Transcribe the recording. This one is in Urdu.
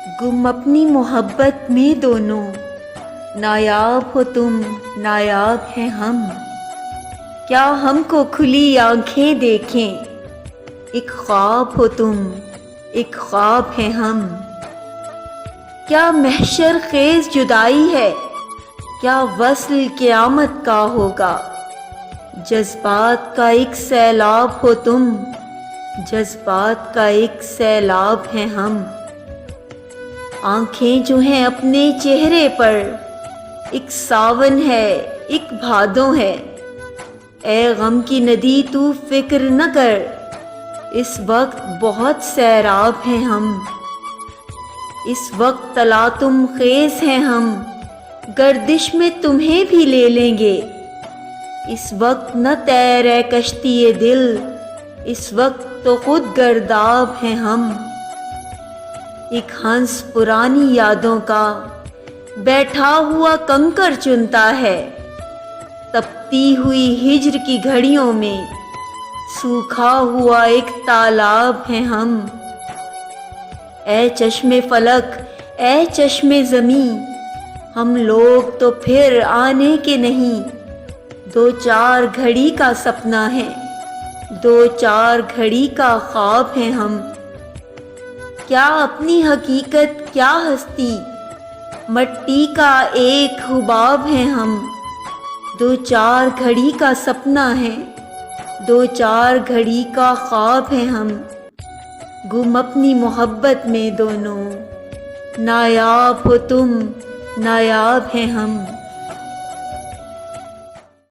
گم اپنی محبت میں دونوں، نایاب ہو تم نایاب ہیں ہم۔ کیا ہم کو کھلی آنکھیں دیکھیں، ایک خواب ہو تم ایک خواب ہیں ہم۔ کیا محشر خیز جدائی ہے، کیا وصل قیامت کا ہوگا، جذبات کا ایک سیلاب ہو تم، جذبات کا ایک سیلاب ہیں ہم۔ آنکھیں جو ہیں اپنے چہرے پر، ایک ساون ہے ایک بھادوں ہے۔ اے غم کی ندی تو فکر نہ کر، اس وقت بہت سیراب ہیں ہم۔ اس وقت تلاطم خیز ہیں ہم، گردش میں تمہیں بھی لے لیں گے۔ اس وقت نہ تیر ہے کشتی دل، اس وقت تو خود گرداب ہیں ہم۔ ایک ہنس پرانی یادوں کا بیٹھا ہوا کنکر چنتا ہے، تپتی ہوئی ہجر کی گھڑیوں میں سوکھا ہوا ایک تالاب ہیں ہم۔ اے چشم فلک اے چشم زمیں، ہم لوگ تو پھر آنے کے نہیں، دو چار گھڑی کا سپنا ہے، دو چار گھڑی کا خواب ہیں ہم۔ کیا اپنی حقیقت کیا ہستی، مٹی کا ایک حباب ہیں ہم۔ دو چار گھڑی کا سپنا ہے، دو چار گھڑی کا خواب ہیں ہم۔ گم اپنی محبت میں دونوں، نایاب ہو تم نایاب ہیں ہم۔